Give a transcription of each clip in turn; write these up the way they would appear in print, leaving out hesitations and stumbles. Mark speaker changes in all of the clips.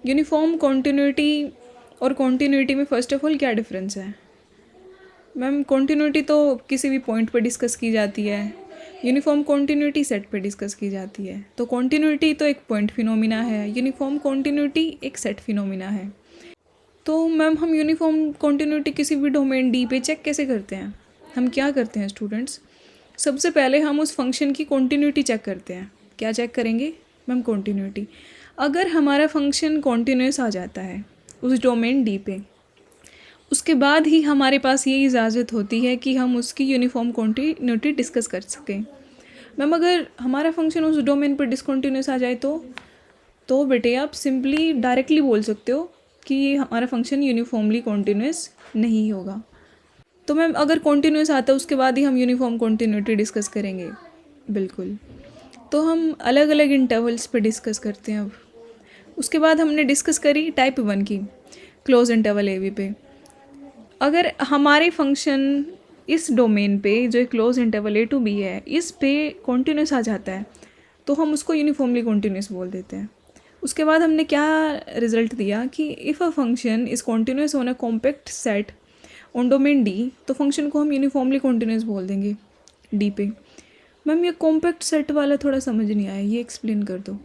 Speaker 1: Uniform continuity और continuity में first of all क्या डिफरेंस है? मैम कॉन्टिन्यूटी तो किसी भी पॉइंट पर डिस्कस की जाती है, यूनिफॉर्म कॉन्टिन्यूटी सेट पे डिस्कस की जाती है। तो कॉन्टिन्यूटी तो एक पॉइंट फिनोमिना है, यूनिफॉर्म कॉन्टिन्यूटी एक सेट फिनोमिना है। तो मैम हम यूनिफॉर्म कॉन्टिन्यूटी किसी भी डोमेन डी पे चेक कैसे करते हैं? हम क्या करते हैं स्टूडेंट्स, सबसे पहले हम उस फंक्शन की कॉन्टिन्यूटी चेक करते हैं। क्या चेक करेंगे मैम? कॉन्टिन्यूटी। अगर हमारा फंक्शन कॉन्टिन्यूस आ जाता है उस डोमेन डी पे, उसके बाद ही हमारे पास ये इजाज़त होती है कि हम उसकी यूनिफॉर्म कॉन्टिन्यूटी डिस्कस कर सकें। मैम अगर हमारा फंक्शन उस डोमेन पर डिसकॉन्टिन्यूस आ जाए तो बेटे आप सिंपली डायरेक्टली बोल सकते हो कि ये हमारा फंक्शन यूनिफॉर्मली कॉन्टिन्यूस नहीं होगा। तो मैम अगर कॉन्टिन्यूस आता है उसके बाद ही हम यूनिफॉर्म कॉन्टिन्यूटी डिस्कस करेंगे? बिल्कुल। तो हम अलग अलग इंटरवल्स पे डिस्कस करते हैं। अब उसके बाद हमने डिस्कस करी टाइप 1 की, क्लोज इंटरवल ए वी पे। अगर हमारे फंक्शन इस डोमेन पे जो close interval a to b है इस पे कॉन्टिन्यूस आ जाता है तो हम उसको यूनिफॉर्मली कॉन्टिन्यूस बोल देते हैं। उसके बाद हमने क्या रिजल्ट दिया कि if a function is continuous on a compact set on domain D, तो फंक्शन को हम यूनिफॉर्मली कॉन्टिन्यूस बोल देंगे डी पे। मैम ये कॉम्पैक्ट सेट वाला थोड़ा समझ नहीं आया, ये एक्सप्लेन कर दो।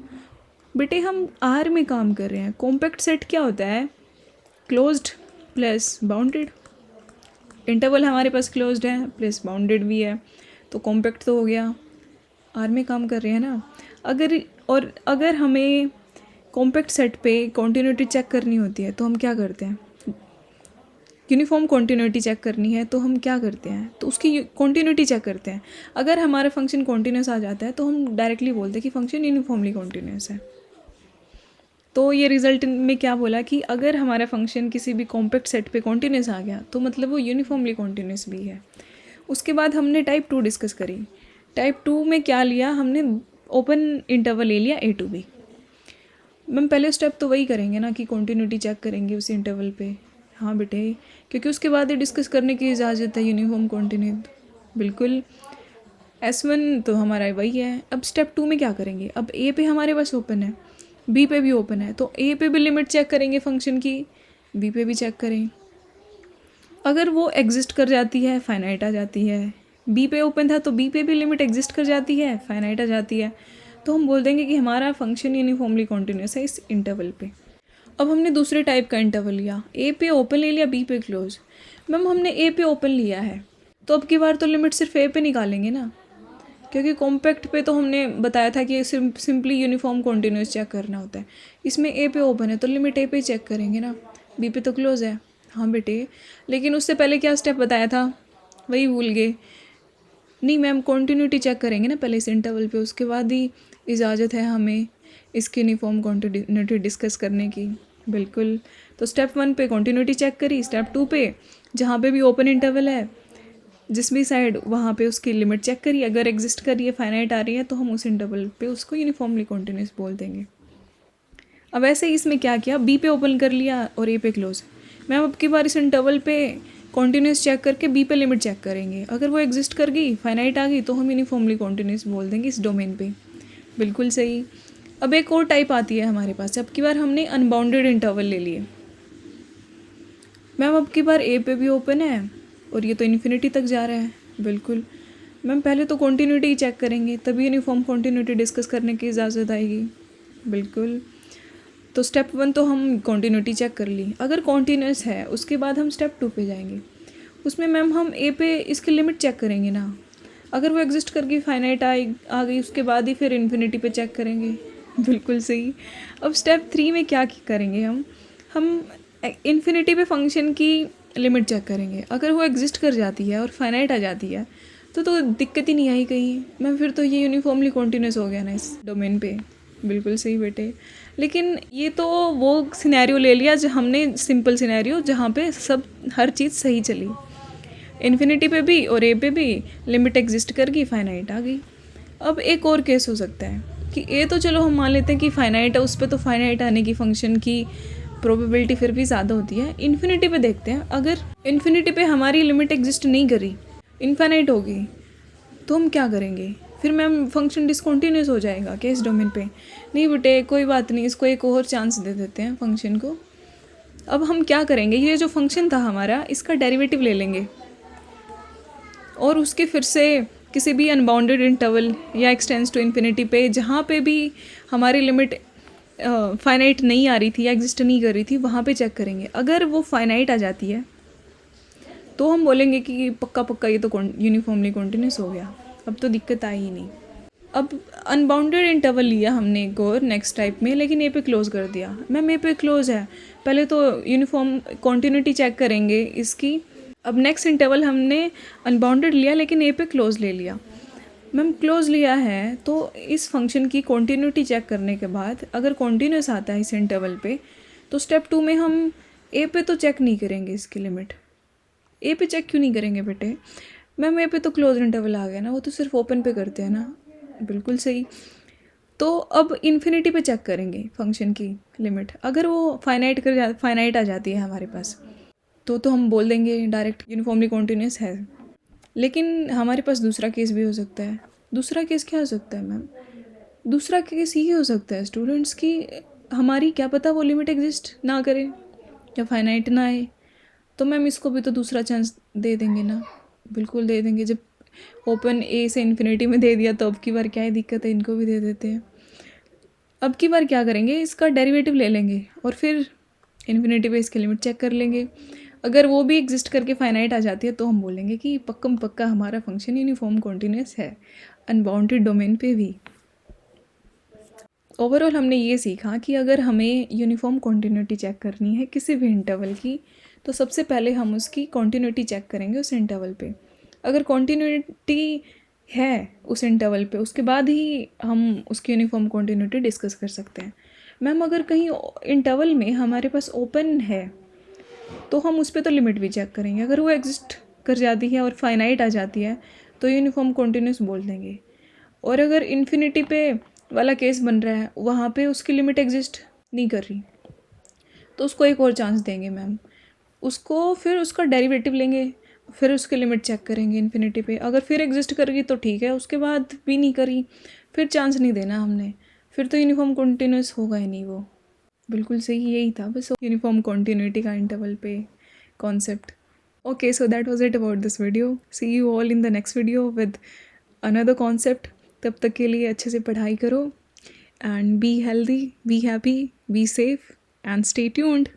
Speaker 1: बेटे हम आर में काम कर रहे हैं, कॉम्पैक्ट सेट क्या होता है? Closed plus bounded. इंटरवल हमारे पास क्लोज्ड है प्लस बाउंडेड भी है, तो कॉम्पैक्ट तो हो गया। आर में काम कर रहे हैं ना। अगर हमें कॉम्पैक्ट सेट पे कॉन्टिन्यूटी चेक करनी होती है तो हम क्या करते हैं? यूनिफॉर्म कॉन्टिन्यूटी चेक करनी है तो हम क्या करते हैं? तो उसकी कॉन्टिन्यूटी चेक करते हैं। अगर हमारा फंक्शन कॉन्टिन्यूस आ जाता है तो हम डायरेक्टली बोलते हैं कि फंक्शन यूनिफॉर्मली कॉन्टिन्यूस है। तो ये रिजल्ट में क्या बोला कि अगर हमारा फंक्शन किसी भी कॉम्पैक्ट सेट पे कॉन्टिन्यूस आ गया तो मतलब वो यूनिफॉर्मली कॉन्टिन्यूस भी है। उसके बाद हमने टाइप 2 डिस्कस करी। टाइप 2 में क्या लिया हमने? ओपन इंटरवल ले लिया ए टू बी। मैम पहले स्टेप तो वही करेंगे ना कि कॉन्टिन्यूटी चेक करेंगे उस इंटरवल पे। हाँ बेटे, क्योंकि उसके बाद ही डिस्कस करने की इजाज़त है यूनिफॉर्म कॉन्टिन्यू। बिल्कुल। S1 तो हमारा वही है। अब स्टेप 2 में क्या करेंगे? अब ए पे हमारे पास ओपन है, बी पे भी ओपन है, तो ए पे भी लिमिट चेक करेंगे फंक्शन की, बी पे भी चेक करें। अगर वो एग्जिस्ट कर जाती है फाइनाइट आ जाती है, बी पे ओपन था तो बी पे भी लिमिट एग्जिस्ट कर जाती है, फाइनाइट आ जाती है, तो हम बोल देंगे कि हमारा फंक्शन यूनिफॉर्मली कॉन्टिन्यूस है इस इंटरवल पे। अब हमने दूसरे टाइप का इंटरवल लिया, ए पे ओपन ले लिया, बी पे क्लोज। मैम हमने ए पे ओपन लिया है तो अब की बार तो लिमिट सिर्फ ए पे निकालेंगे ना, क्योंकि कॉम्पैक्ट पे तो हमने बताया था कि सिंपली यूनिफॉर्म कॉन्टिन्यूस चेक करना होता है। इसमें ए पे ओपन है तो लिमिट ए पे चेक करेंगे ना, बी पे तो क्लोज है। हाँ बेटे, लेकिन उससे पहले क्या स्टेप बताया था? वही भूल गए? नहीं मैम, कॉन्टिन्यूटी चेक करेंगे ना पहले इस इंटरवल पे, उसके बाद ही इजाज़त है हमें इसकी यूनिफॉर्म कॉन्टिन्यूटी डिस्कस करने की। बिल्कुल। तो स्टेप 1 पे कॉन्टिन्यूटी चेक करी, स्टेप 2 पे जहाँ पे भी ओपन इंटरवल है जिस भी साइड वहाँ पे उसकी लिमिट चेक करिए, अगर एग्जिस्ट कर रही है, फाइनाइट आ रही है, तो हम उस इंटरवल पे उसको यूनिफॉर्मली कॉन्टिन्यूस बोल देंगे। अब ऐसे ही इसमें क्या किया, बी पे ओपन कर लिया और ए पे क्लोज। मैम अब की बार इस इंटरवल पे कॉन्टिन्यूस चेक करके बी पे लिमिट चेक करेंगे, अगर वो एग्जिस्ट कर गई, फाइनाइट आ गई, तो हम यूनिफॉर्मली कॉन्टिन्यूस बोल देंगे इस डोमेन पे। बिल्कुल सही। अब एक और टाइप आती है हमारे पास, अब की बार हमने अनबाउंडेड इंटरवल ले लिए। मैम अब की बार ए पे भी ओपन है और ये तो इन्फिनिटी तक जा रहा है। बिल्कुल। मैम पहले तो कॉन्टिन्यूटी ही चेक करेंगे, तभी यूनिफॉर्म कॉन्टिन्यूटी डिस्कस करने की इजाज़त आएगी। बिल्कुल। तो स्टेप 1 तो हम कॉन्टिन्यूटी चेक कर ली, अगर कॉन्टिन्यूस है उसके बाद हम स्टेप 2 पे जाएंगे। उसमें मैम हम ए पे इसकी लिमिट चेक करेंगे ना, अगर वो एग्जिस्ट करके फाइनाइट आ गई उसके बाद ही फिर इन्फिनिटी पे चेक करेंगे। बिल्कुल सही। अब स्टेप 3 में क्या करेंगे हम इन्फिनिटी पे फंक्शन की लिमिट चेक करेंगे, अगर वो एग्जिस्ट कर जाती है और फाइनाइट आ जाती है तो दिक्कत ही नहीं आई कहीं। मैम फिर तो ये यूनिफॉर्मली कॉन्टिन्यूस हो गया ना इस डोमेन पे। बिल्कुल सही बेटे, लेकिन ये तो वो सिनेरियो ले लिया जो हमने, सिंपल सिनेरियो जहाँ पे हर चीज़ सही चली, इन्फिनिटी पे भी और ए पे भी लिमिट एग्जिस्ट कर गई, फाइनाइट आ गई। अब एक और केस हो सकता है कि ए तो चलो हम मान लेते हैं कि फाइनाइट है, उस पर तो फाइनाइट आने की फंक्शन की प्रोबेबिलिटी फिर भी ज़्यादा होती है। इन्फिनिटी पे देखते हैं, अगर इन्फिनिटी पे हमारी लिमिट एग्जिस्ट नहीं करी, इनफाइनाइट हो गई, तो हम क्या करेंगे? फिर मैम फंक्शन डिसकंटिन्यूस हो जाएगा क्या इस डोमेन पे? नहीं बेटे, कोई बात नहीं, इसको एक और चांस दे देते हैं फंक्शन को। अब हम क्या करेंगे, ये जो फंक्शन था हमारा, इसका डेरिवेटिव ले लेंगे और उसके फिर से किसी भी अनबाउंडेड इंटरवल या एक्सटेंस टू इन्फिनिटी पे जहाँ पे भी हमारी लिमिट फाइनाइट नहीं आ रही थी या एग्जिस्ट नहीं कर रही थी, वहाँ पे चेक करेंगे। अगर वो फाइनाइट आ जाती है तो हम बोलेंगे कि पक्का पक्का ये तो यूनिफॉर्मली कॉन्टिन्यूस हो गया, अब तो दिक्कत आई ही नहीं। अब अनबाउंडेड इंटरवल लिया हमने एक और नेक्स्ट टाइप में, लेकिन ए पे क्लोज कर दिया। मैम ए पे क्लोज है, पहले तो यूनिफॉर्म कॉन्टिन्यूटी चेक करेंगे इसकी। अब नेक्स्ट इंटरवल हमने अनबाउंडेड लिया लेकिन ए पे क्लोज ले लिया। मैम क्लोज लिया है तो इस फंक्शन की कॉन्टिन्यूटी चेक करने के बाद अगर कॉन्टिन्यूस आता है इस इंटरवल पे, तो स्टेप 2 में हम ए पे तो चेक नहीं करेंगे इसकी लिमिट। ए पे चेक क्यों नहीं करेंगे बेटे? मैम ए पे तो क्लोज इंटरवल आ गया ना, वो तो सिर्फ ओपन पे करते हैं ना। बिल्कुल सही। तो अब इन्फिनिटी पे चेक करेंगे फंक्शन की लिमिट। अगर वो फाइनाइट आ जाती है हमारे पास, तो हम बोल देंगे डायरेक्ट यूनिफॉर्मली कॉन्टिन्यूस है। लेकिन हमारे पास दूसरा केस भी हो सकता है। दूसरा केस क्या हो सकता है मैम? दूसरा केस ये हो सकता है स्टूडेंट्स की हमारी क्या पता वो लिमिट एग्जिस्ट ना करे या फाइनाइट ना आए, तो मैम इसको भी तो दूसरा चांस दे देंगे ना। बिल्कुल दे देंगे, जब ओपन ए से इन्फिनिटी में दे दिया तो अब की बार क्या ही दिक्कत है, इनको भी दे देते हैं। अब की बार क्या करेंगे, इसका डेरिवेटिव ले लेंगे और फिर इन्फिनिटी पे इसकी लिमिट चेक कर लेंगे। अगर वो भी एग्जिस्ट करके फाइनाइट आ जाती है तो हम बोलेंगे कि पक्का पक्का हमारा फंक्शन यूनिफॉर्म कॉन्टिन्यूस है अनबाउंडेड डोमेन पे भी। ओवरऑल हमने ये सीखा कि अगर हमें यूनिफॉर्म कॉन्टिन्यूटी चेक करनी है किसी भी इंटरवल की, तो सबसे पहले हम उसकी कॉन्टिन्यूटी चेक करेंगे उस इंटरवल पे। अगर कॉन्टिन्यूटी है उस इंटरवल पे, उसके बाद ही हम उसकी यूनिफॉर्म कॉन्टिन्यूटी डिस्कस कर सकते हैं। मैम अगर कहीं इंटरवल में हमारे पास ओपन है तो हम उस पर तो लिमिट भी चेक करेंगे। अगर वो एग्जिस्ट कर जाती है और फाइनाइट आ जाती है तो यूनिफॉर्म कॉन्टिन्यूस बोल देंगे। और अगर इन्फिनिटी पे वाला केस बन रहा है, वहाँ पे उसकी लिमिट एग्जिस्ट नहीं कर रही, तो उसको एक और चांस देंगे मैम। उसको फिर उसका डेरिवेटिव लेंगे, फिर उसकी लिमिट चेक करेंगे इन्फिनिटी पे। अगर फिर एग्जिस्ट करेगी तो ठीक है, उसके बाद भी नहीं करी फिर चांस नहीं देना हमने, फिर तो यूनिफॉर्म कॉन्टिन्यूस होगा ही नहीं वो। बिल्कुल सही, यही था बस यूनिफॉर्म कॉन्टिन्यूटी का इंटरवल पे concept. Okay, so that was it about this video. See you all in the next video with another concept. तब तक के लिए अच्छे से पढ़ाई करो and be healthy, be happy, be safe and stay tuned.